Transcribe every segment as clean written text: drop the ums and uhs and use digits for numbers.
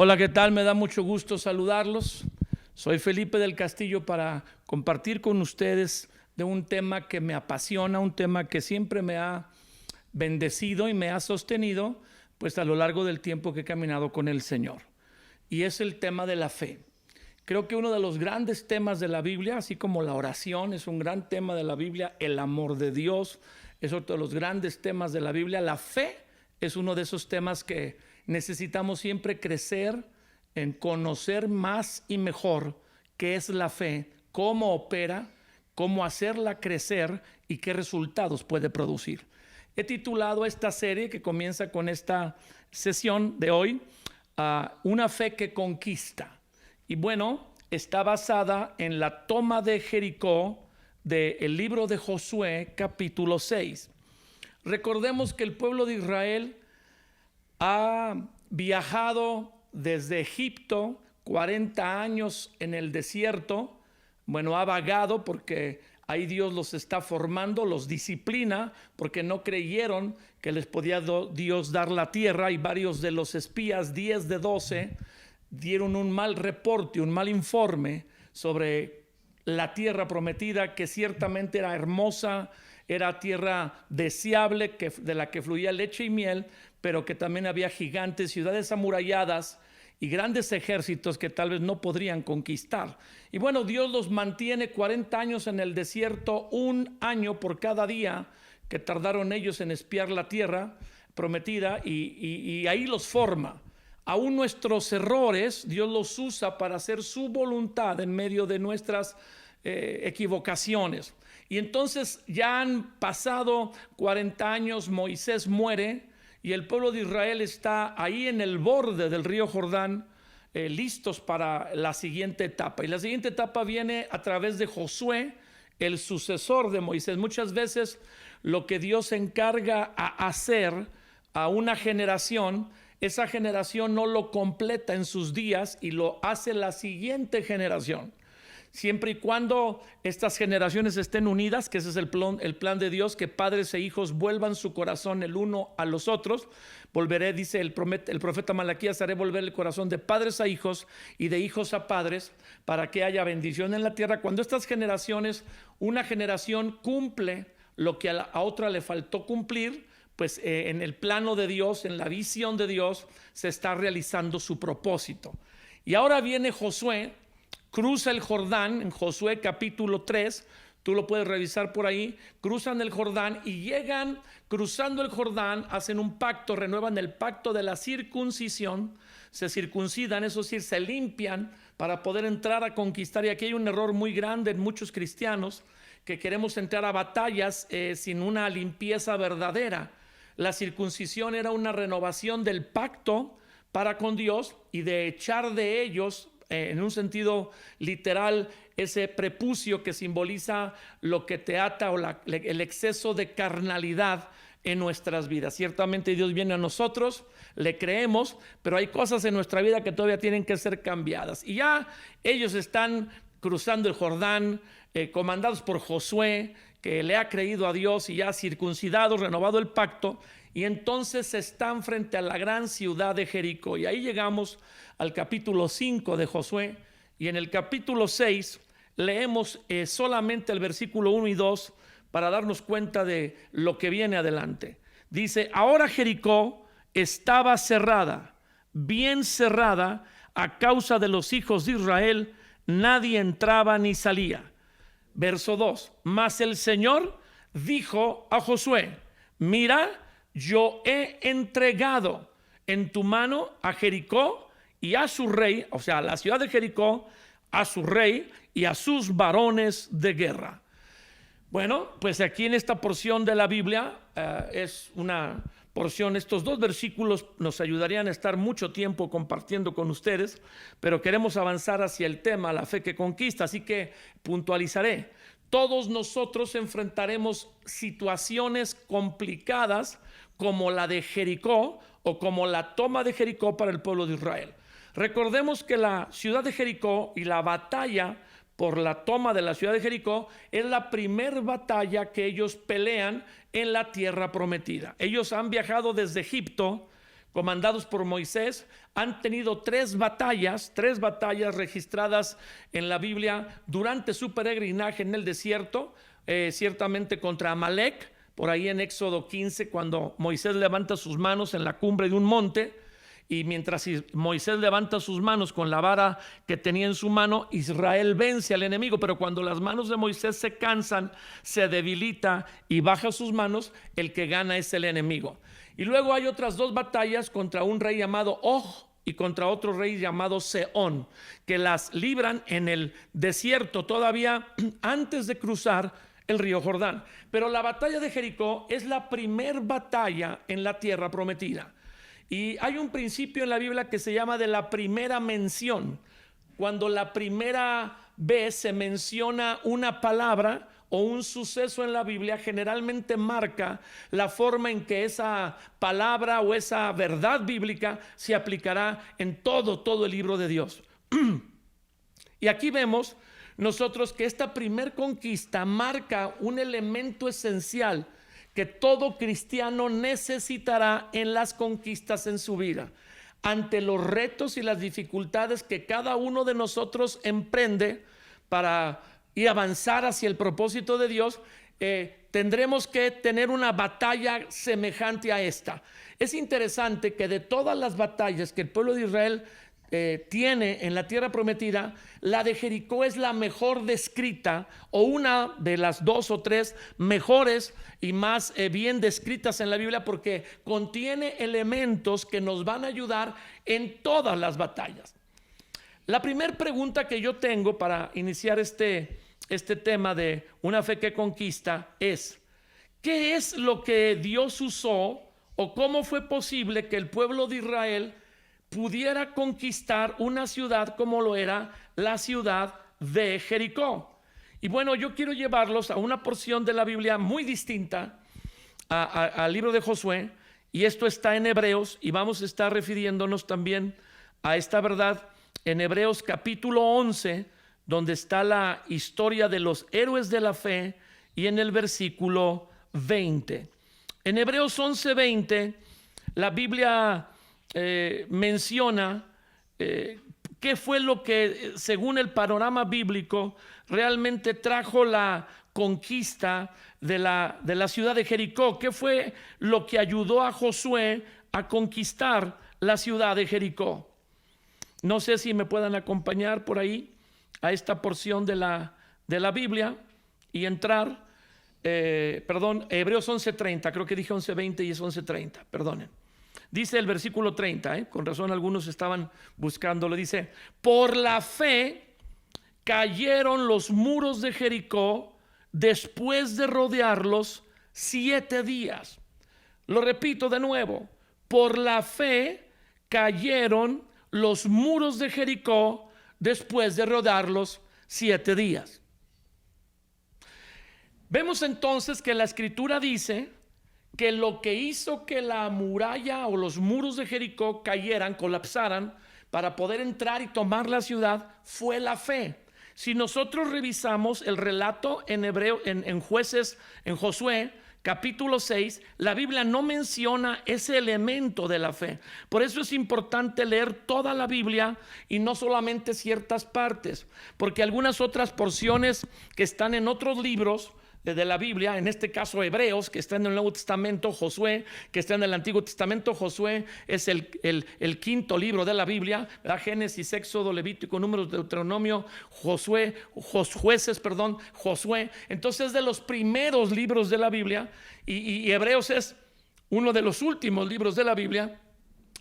Hola, ¿qué tal? Me da mucho gusto saludarlos. Soy Felipe del Castillo para compartir con ustedes de un tema que me apasiona, un tema que siempre me ha bendecido y me ha sostenido, pues a lo largo del tiempo que he caminado con el Señor. Y es el tema de la fe. Creo que uno de los grandes temas de la Biblia, así como la oración es un gran tema de la Biblia, el amor de Dios es otro de los grandes temas de la Biblia, la fe es uno de esos temas que necesitamos siempre crecer en conocer más y mejor qué es la fe, cómo opera, cómo hacerla crecer y qué resultados puede producir. He titulado esta serie que comienza con esta sesión de hoy, Una fe que conquista. Y bueno, está basada en la toma de Jericó del libro de Josué, capítulo 6. Recordemos que el pueblo de Israel ha viajado desde Egipto 40 años en el desierto. Bueno, ha vagado porque ahí Dios los está formando, los disciplina porque no creyeron que les podía Dios dar la tierra, y varios de los espías, 10 de 12, dieron un mal reporte, un mal informe sobre la tierra prometida, que ciertamente era hermosa, era tierra deseable, de la que fluía leche y miel, pero que también había gigantes, ciudades amuralladas y grandes ejércitos que tal vez no podrían conquistar. Y bueno, Dios los mantiene 40 años en el desierto, un año por cada día que tardaron ellos en espiar la tierra prometida, y ahí los forma. Aún nuestros errores, Dios los usa para hacer su voluntad en medio de nuestras equivocaciones. Y entonces ya han pasado 40 años, Moisés muere y el pueblo de Israel está ahí en el borde del río Jordán, listos para la siguiente etapa. Y la siguiente etapa viene a través de Josué, el sucesor de Moisés. Muchas veces lo que Dios encarga a hacer a una generación, esa generación no lo completa en sus días y lo hace la siguiente generación. Siempre y cuando estas generaciones estén unidas, que ese es el plan de Dios, que padres e hijos vuelvan su corazón el uno a los otros. Volveré, dice el profeta Malaquías, haré volver el corazón de padres a hijos y de hijos a padres, para que haya bendición en la tierra. Cuando estas generaciones, una generación cumple lo que a otra le faltó cumplir, pues en el plano de Dios, en la visión de Dios, se está realizando su propósito. Y ahora viene Josué, cruza el Jordán en Josué capítulo 3, tú lo puedes revisar por ahí. Cruzan el Jordán y llegan, cruzando el Jordán, hacen un pacto, renuevan el pacto de la circuncisión, se circuncidan, eso sí, se limpian para poder entrar a conquistar. Y aquí hay un error muy grande en muchos cristianos, que queremos entrar a batallas sin una limpieza verdadera. La circuncisión era una renovación del pacto para con Dios y de echar de ellos, en un sentido literal, ese prepucio que simboliza lo que te ata o el exceso de carnalidad en nuestras vidas. Ciertamente Dios viene a nosotros, le creemos, pero hay cosas en nuestra vida que todavía tienen que ser cambiadas. Y ya ellos están cruzando el Jordán, comandados por Josué, que le ha creído a Dios y ya circuncidado, renovado el pacto. Y entonces están frente a la gran ciudad de Jericó. Y ahí llegamos al capítulo 5 de Josué. Y en el capítulo 6 leemos solamente el versículo 1 y 2 para darnos cuenta de lo que viene adelante. Dice: ahora Jericó estaba cerrada, bien cerrada, a causa de los hijos de Israel, nadie entraba ni salía. Verso 2: mas el Señor dijo a Josué: mira, yo he entregado en tu mano a Jericó y a su rey, o sea, a la ciudad de Jericó, a su rey y a sus varones de guerra. Bueno, pues aquí en esta porción de la Biblia, es una porción, estos dos versículos nos ayudarían a estar mucho tiempo compartiendo con ustedes, pero queremos avanzar hacia el tema, la fe que conquista, así que puntualizaré. Todos nosotros enfrentaremos situaciones complicadas como la de Jericó o como la toma de Jericó para el pueblo de Israel. Recordemos que la ciudad de Jericó y la batalla por la toma de la ciudad de Jericó es la primera batalla que ellos pelean en la tierra prometida. Ellos han viajado desde Egipto comandados por Moisés, han tenido tres batallas registradas en la Biblia durante su peregrinaje en el desierto, ciertamente contra Amalek, por ahí en Éxodo 15, cuando Moisés levanta sus manos en la cumbre de un monte, y mientras Moisés levanta sus manos con la vara que tenía en su mano, Israel vence al enemigo. Pero cuando las manos de Moisés se cansan, se debilita y baja sus manos, el que gana es el enemigo. Y luego hay otras dos batallas contra un rey llamado Og y contra otro rey llamado Sehón, que las libran en el desierto todavía antes de cruzar el río Jordán. Pero la batalla de Jericó es la primer batalla en la tierra prometida. Y hay un principio en la Biblia que se llama de la primera mención. Cuando la primera vez se menciona una palabra o un suceso en la Biblia, generalmente marca la forma en que esa palabra o esa verdad bíblica se aplicará en todo el libro de Dios. Y aquí vemos nosotros que esta primer conquista marca un elemento esencial que todo cristiano necesitará en las conquistas en su vida. Ante los retos y las dificultades que cada uno de nosotros emprende para ir a avanzar hacia el propósito de Dios, tendremos que tener una batalla semejante a esta. Es interesante que de todas las batallas que el pueblo de Israel tiene en la tierra prometida, la de Jericó es la mejor descrita, o una de las dos o tres mejores y más bien descritas en la Biblia, porque contiene elementos que nos van a ayudar en todas las batallas. La primera pregunta que yo tengo para iniciar este tema de una fe que conquista es: ¿qué es lo que Dios usó o cómo fue posible que el pueblo de Israel pudiera conquistar una ciudad como lo era la ciudad de Jericó? Y bueno, yo quiero llevarlos a una porción de la Biblia muy distinta al libro de Josué, y esto está en Hebreos, y vamos a estar refiriéndonos también a esta verdad en Hebreos capítulo 11, donde está la historia de los héroes de la fe, y en el versículo 20. En Hebreos 11:20, la Biblia menciona qué fue lo que, según el panorama bíblico, realmente trajo la conquista de la ciudad de Jericó. ¿Qué fue lo que ayudó a Josué a conquistar la ciudad de Jericó? No sé si me puedan acompañar por ahí a esta porción de la Biblia y entrar, Hebreos 11:30, creo que dije 11:20 y es 11:30, perdonen. Dice el versículo 30, con razón algunos estaban buscándolo, dice: por la fe cayeron los muros de Jericó después de rodearlos 7 días. Lo repito de nuevo: por la fe cayeron los muros de Jericó después de rodearlos 7 días. Vemos entonces que la Escritura dice que lo que hizo que la muralla o los muros de Jericó cayeran, colapsaran, para poder entrar y tomar la ciudad, fue la fe. Si nosotros revisamos el relato en Jueces, en Josué capítulo 6, la Biblia no menciona ese elemento de la fe. Por eso es importante leer toda la Biblia y no solamente ciertas partes, porque algunas otras porciones que están en otros libros de la Biblia, en este caso Hebreos, que está en el Nuevo Testamento, Josué, que está en el Antiguo Testamento. Josué es el quinto libro de la Biblia, ¿verdad? Génesis, Éxodo, Levítico, Números, Deuteronomio, Josué. Entonces es de los primeros libros de la Biblia, y Hebreos es uno de los últimos libros de la Biblia.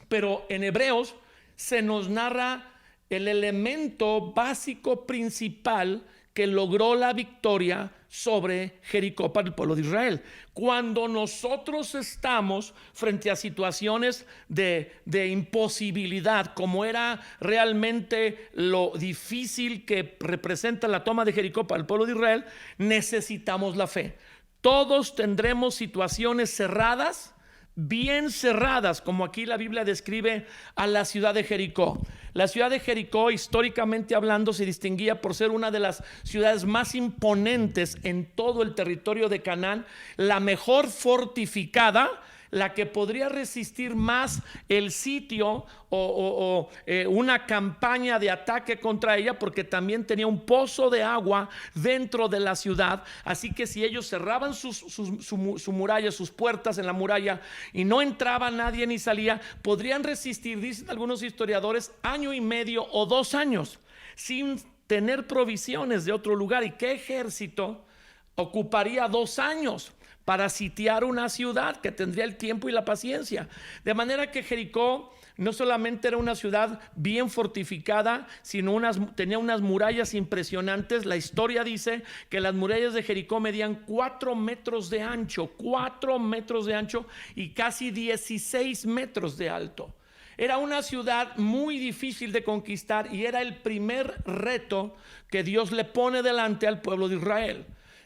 Pero en Hebreos se nos narra el elemento básico principal que logró la victoria sobre Jericó para el pueblo de Israel. Cuando nosotros estamos frente a situaciones de imposibilidad, como era realmente lo difícil que representa la toma de Jericó para el pueblo de Israel, necesitamos la fe. Todos tendremos situaciones cerradas, bien cerradas, como aquí la Biblia describe a la ciudad de Jericó. La ciudad de Jericó, históricamente hablando, se distinguía por ser una de las ciudades más imponentes en todo el territorio de Canaán, la mejor fortificada, la que podría resistir más el sitio o una campaña de ataque contra ella, porque también tenía un pozo de agua dentro de la ciudad. Así que si ellos cerraban su muralla, sus puertas en la muralla, y no entraba nadie ni salía, podrían resistir, dicen algunos historiadores, año y medio o 2 años sin tener provisiones de otro lugar. ¿Y qué ejército ocuparía 2 años para sitiar una ciudad que tendría el tiempo y la paciencia? De manera que Jericó no solamente era una ciudad bien fortificada, sino tenía unas murallas impresionantes. La historia dice que las murallas de Jericó medían 4 metros de ancho, 4 metros de ancho y casi 16 metros de alto. Era una ciudad muy difícil de conquistar y era el primer reto que Dios le pone delante al pueblo de Israel.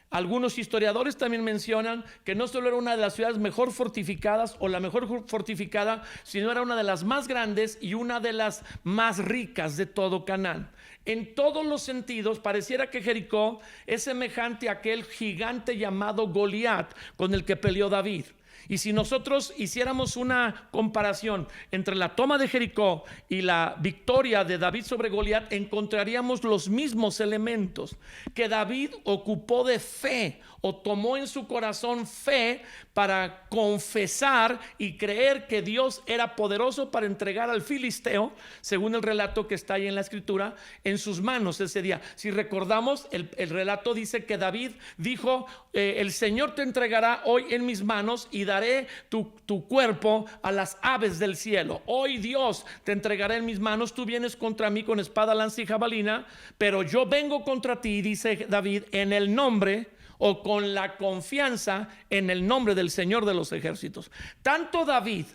Algunos historiadores también mencionan que no solo era una de las ciudades mejor fortificadas o la mejor fortificada, sino era una de las más grandes y una de las más ricas de todo Canaán. En todos los sentidos, pareciera que Jericó es semejante a aquel gigante llamado Goliat con el que peleó David. Y si nosotros hiciéramos una comparación entre la toma de Jericó y la victoria de David sobre Goliat, encontraríamos los mismos elementos: que David ocupó de fe o tomó en su corazón fe para confesar y creer que Dios era poderoso para entregar al filisteo, según el relato que está ahí en la escritura, en sus manos ese día. Si recordamos, el relato dice que David dijo: el Señor te entregará hoy en mis manos y daré tu cuerpo a las aves del cielo. Hoy Dios te entregará en mis manos. Tú vienes contra mí con espada, lanza y jabalina, pero yo vengo contra ti, dice David, en el nombre o con la confianza en el nombre del Señor de los ejércitos. Tanto David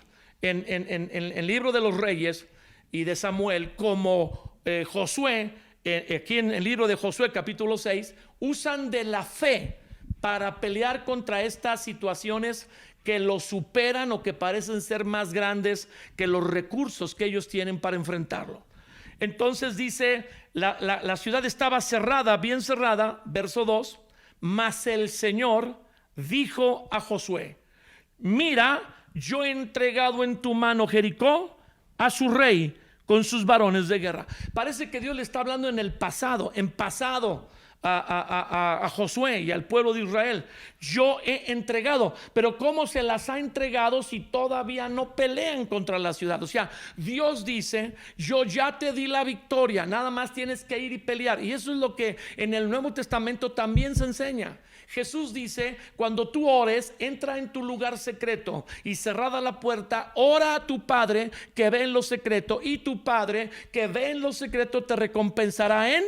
en el libro de los Reyes y de Samuel como Josué, aquí en el libro de Josué capítulo 6, usan de la fe para pelear contra estas situaciones que los superan o que parecen ser más grandes que los recursos que ellos tienen para enfrentarlo. Entonces dice, la ciudad estaba cerrada, bien cerrada, verso 2, mas el Señor dijo a Josué: mira, yo he entregado en tu mano Jericó a su rey con sus varones de guerra. Parece que Dios le está hablando en pasado a Josué y al pueblo de Israel. Yo he entregado, pero ¿cómo se las ha entregado si todavía no pelean contra la ciudad? O sea, Dios dice: yo ya te di la victoria, nada más tienes que ir y pelear. Y eso es lo que en el Nuevo Testamento también se enseña. Jesús dice: cuando tú ores, entra en tu lugar secreto y cerrada la puerta, ora a tu Padre que ve en lo secreto, y tu Padre que ve en lo secreto te recompensará en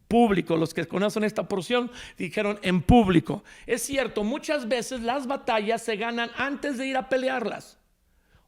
público. Los que conocen esta porción dijeron en público. Es cierto, muchas veces las batallas se ganan antes de ir a pelearlas,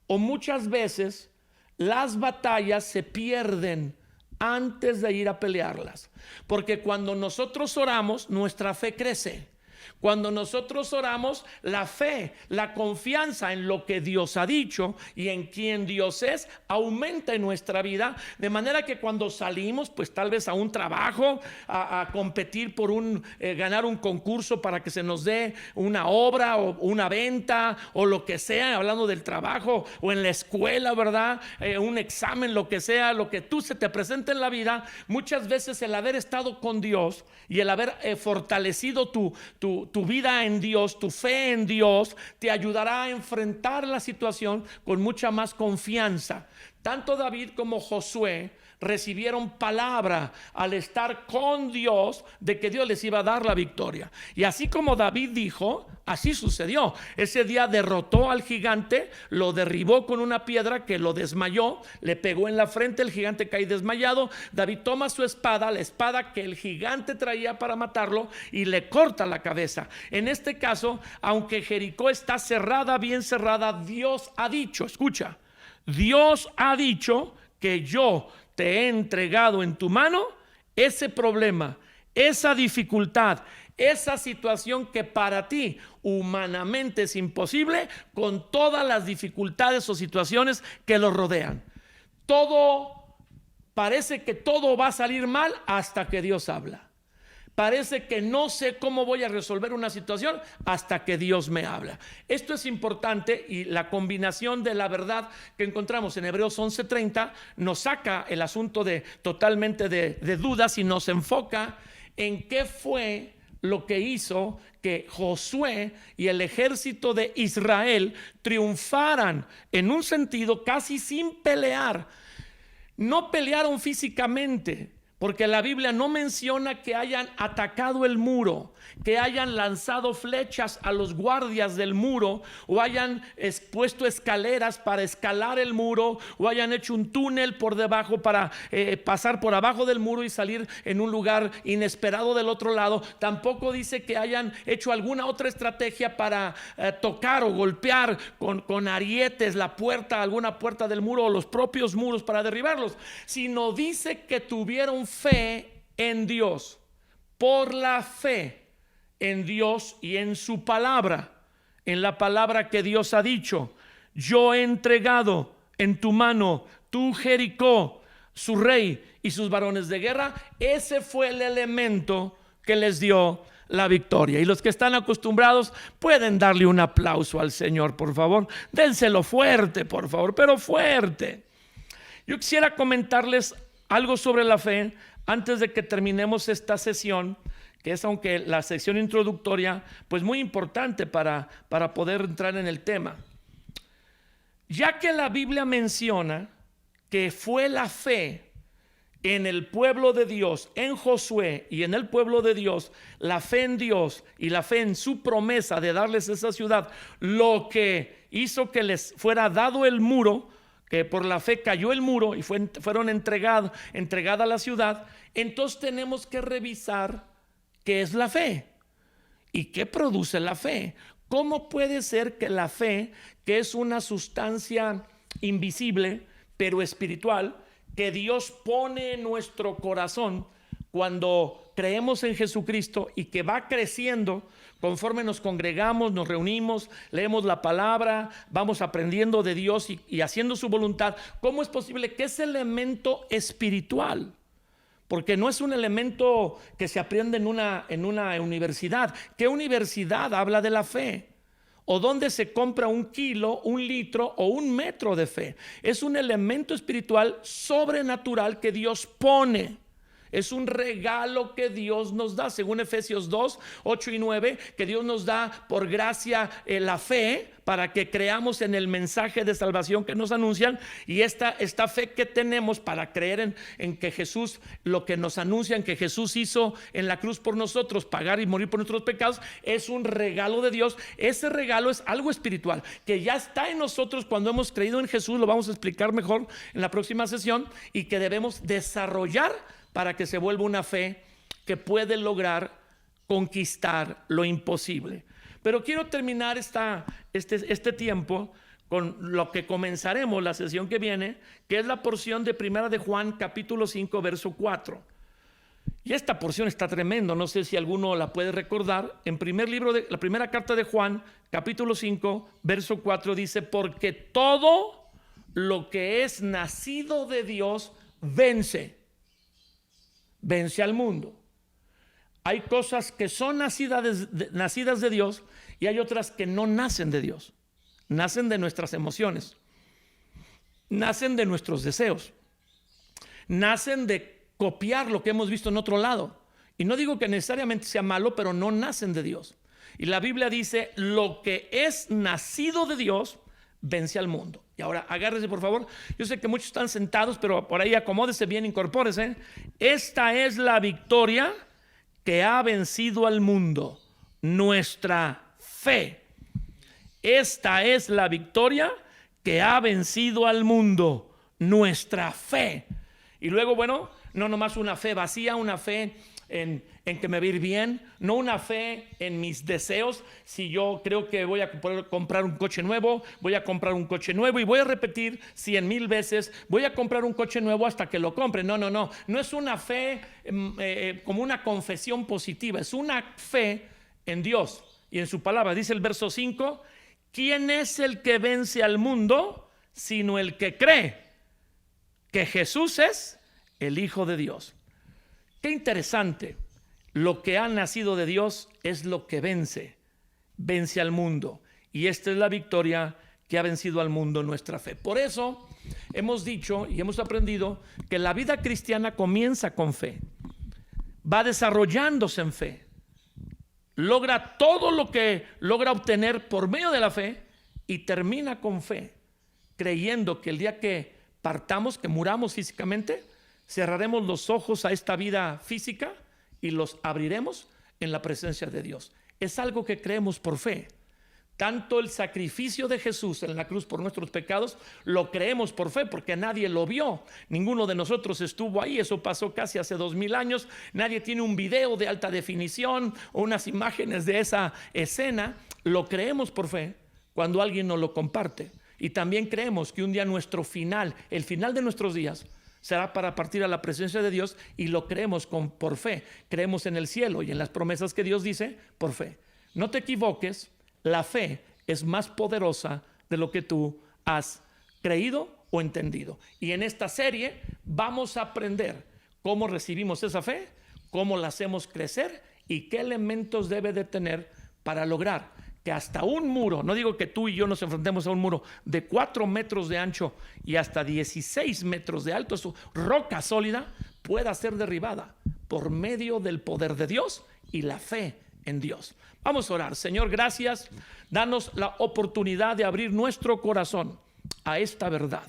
o muchas veces las batallas se pierden antes de ir a pelearlas, porque cuando nosotros oramos, nuestra fe crece. Cuando nosotros oramos, la fe, la confianza en lo que Dios ha dicho y en quién Dios es, aumenta en nuestra vida, de manera que cuando salimos, pues tal vez a un trabajo, a competir por ganar un concurso para que se nos dé una obra o una venta o lo que sea, hablando del trabajo, o en la escuela, ¿verdad? Un examen, lo que sea, lo que tú se te presente en la vida, muchas veces el haber estado con Dios y el haber fortalecido tu vida en Dios, tu fe en Dios, te ayudará a enfrentar la situación con mucha más confianza. Tanto David como Josué recibieron palabra al estar con Dios de que Dios les iba a dar la victoria. Y así como David dijo, así sucedió. Ese día derrotó al gigante, lo derribó con una piedra que lo desmayó, le pegó en la frente, el gigante cae desmayado. David toma su espada, la espada que el gigante traía para matarlo, y le corta la cabeza. En este caso, aunque Jericó está cerrada, bien cerrada, Dios ha dicho, escucha, Dios ha dicho que yo te he entregado en tu mano ese problema, esa dificultad, esa situación que para ti humanamente es imposible, con todas las dificultades o situaciones que lo rodean. Parece que todo va a salir mal hasta que Dios habla. Parece que no sé cómo voy a resolver una situación hasta que Dios me habla. Esto es importante, y la combinación de la verdad que encontramos en Hebreos 11:30 nos saca el asunto totalmente de dudas y nos enfoca en qué fue lo que hizo que Josué y el ejército de Israel triunfaran en un sentido casi sin pelear. No pelearon físicamente, porque la Biblia no menciona que hayan atacado el muro, que hayan lanzado flechas a los guardias del muro, o hayan puesto escaleras para escalar el muro, o hayan hecho un túnel por debajo para pasar por abajo del muro y salir en un lugar inesperado del otro lado. Tampoco dice que hayan hecho alguna otra estrategia para tocar o golpear con arietes la puerta, alguna puerta del muro o los propios muros para derribarlos, sino dice que tuvieron fe en Dios. Por la fe en Dios y en su palabra, en la palabra que Dios ha dicho: yo he entregado en tu mano, tú Jericó, su rey y sus varones de guerra. Ese fue el elemento que les dio la victoria. Y los que están acostumbrados pueden darle un aplauso al Señor, por favor. Dénselo fuerte, por favor, pero fuerte. Yo quisiera comentarles algo sobre la fe antes de que terminemos esta sesión, que es, aunque la sección introductoria, pues muy importante para poder entrar en el tema. Ya que la Biblia menciona que fue la fe en el pueblo de Dios, en Josué y en el pueblo de Dios, la fe en Dios y la fe en su promesa de darles esa ciudad, lo que hizo que les fuera dado el muro, que por la fe cayó el muro y fueron entregada la ciudad. Entonces tenemos que revisar qué es la fe y qué produce la fe. ¿Cómo puede ser que la fe, que es una sustancia invisible pero espiritual, que Dios pone en nuestro corazón cuando creemos en Jesucristo y que va creciendo conforme nos congregamos, nos reunimos, leemos la palabra, vamos aprendiendo de Dios y haciendo su voluntad? ¿Cómo es posible que ese elemento espiritual, porque no es un elemento que se aprende en una universidad? ¿Qué universidad habla de la fe? ¿O dónde se compra un kilo, un litro o un metro de fe? Es un elemento espiritual sobrenatural que Dios pone. Es un regalo que Dios nos da, según Efesios 2, 8 y 9, que Dios nos da por gracia la fe para que creamos en el mensaje de salvación que nos anuncian. Y esta fe que tenemos para creer en que Jesús, lo que nos anuncian que Jesús hizo en la cruz por nosotros, pagar y morir por nuestros pecados, es un regalo de Dios. Ese regalo es algo espiritual que ya está en nosotros cuando hemos creído en Jesús. Lo vamos a explicar mejor en la próxima sesión, y que debemos desarrollar para que se vuelva una fe que puede lograr conquistar lo imposible. Pero quiero terminar este tiempo con lo que comenzaremos la sesión que viene, que es la porción de Primera de Juan, capítulo 5, verso 4. Y esta porción está tremendo, no sé si alguno la puede recordar. En la primera carta de Juan, capítulo 5, verso 4 dice: porque todo lo que es nacido de Dios vence al mundo. Hay cosas que son nacidas de Dios, y hay otras que no nacen de Dios. Nacen de nuestras emociones, nacen de nuestros deseos, nacen de copiar lo que hemos visto en otro lado. Y no digo que necesariamente sea malo, pero no nacen de Dios. Y la Biblia dice: lo que es nacido de Dios vence al mundo. Y ahora agárrese, por favor. Yo sé que muchos están sentados, pero por ahí acomódese bien, incorpórese. Esta es la victoria que ha vencido al mundo: nuestra fe. Esta es la victoria que ha vencido al mundo: nuestra fe. Y luego, bueno, no nomás una fe vacía, una fe en que me va a ir bien, no una fe en mis deseos. Si yo creo que voy a poder comprar un coche nuevo, voy a comprar un coche nuevo y voy a repetir 100,000 veces: voy a comprar un coche nuevo hasta que lo compre. No es una fe como una confesión positiva, es una fe en Dios y en su palabra. Dice el verso 5: ¿quién es el que vence al mundo sino el que cree que Jesús es el Hijo de Dios? Qué interesante. lo que ha nacido de Dios es lo que vence al mundo. Y esta es la victoria que ha vencido al mundo, nuestra fe. Por eso hemos dicho y hemos aprendido que la vida cristiana comienza con fe, va desarrollándose en fe, logra todo lo que logra obtener por medio de la fe y termina con fe, creyendo que el día que partamos, que muramos físicamente, cerraremos los ojos a esta vida física y los abriremos en la presencia de Dios. Es algo que creemos por fe. Tanto el sacrificio de Jesús en la cruz por nuestros pecados lo creemos por fe, porque nadie lo vio, ninguno de nosotros estuvo ahí. Eso pasó casi hace 2000 años. Nadie tiene un video de alta definición o unas imágenes de esa escena. Lo creemos por fe cuando alguien nos lo comparte. Y también creemos que un día nuestro final, el final de nuestros días, será para partir a la presencia de Dios, y lo creemos por fe. Creemos en el cielo y en las promesas que Dios dice por fe. No te equivoques, la fe es más poderosa de lo que tú has creído o entendido. Y en esta serie vamos a aprender cómo recibimos esa fe, cómo la hacemos crecer y qué elementos debe de tener para lograr que hasta un muro, no digo que tú y yo nos enfrentemos a un muro de 4 metros de ancho y hasta 16 metros de alto, su roca sólida, pueda ser derribada por medio del poder de Dios y la fe en Dios. Vamos a orar. Señor, gracias. Danos la oportunidad de abrir nuestro corazón a esta verdad,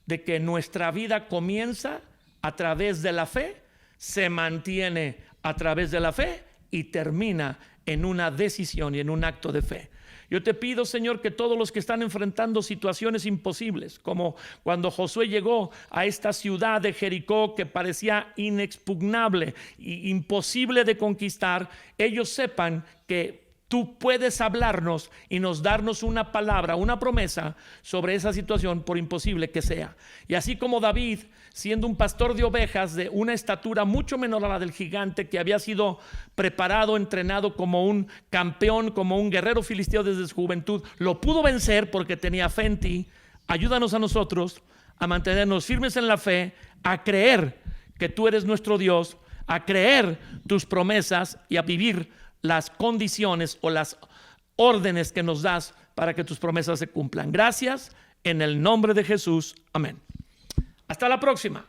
de que nuestra vida comienza a través de la fe, se mantiene a través de la fe y termina en una decisión y en un acto de fe. Yo te pido, Señor, que todos los que están enfrentando situaciones imposibles, como cuando Josué llegó a esta ciudad de Jericó que parecía inexpugnable e imposible de conquistar, ellos sepan que tú puedes hablarnos y nos darnos una palabra, una promesa sobre esa situación, por imposible que sea. Y así como David, siendo un pastor de ovejas de una estatura mucho menor a la del gigante, que había sido preparado, entrenado como un campeón, como un guerrero filisteo desde su juventud, lo pudo vencer porque tenía fe en ti. Ayúdanos a nosotros a mantenernos firmes en la fe, a creer que tú eres nuestro Dios, a creer tus promesas y a vivir las condiciones o las órdenes que nos das para que tus promesas se cumplan. Gracias en el nombre de Jesús. Amén. Hasta la próxima.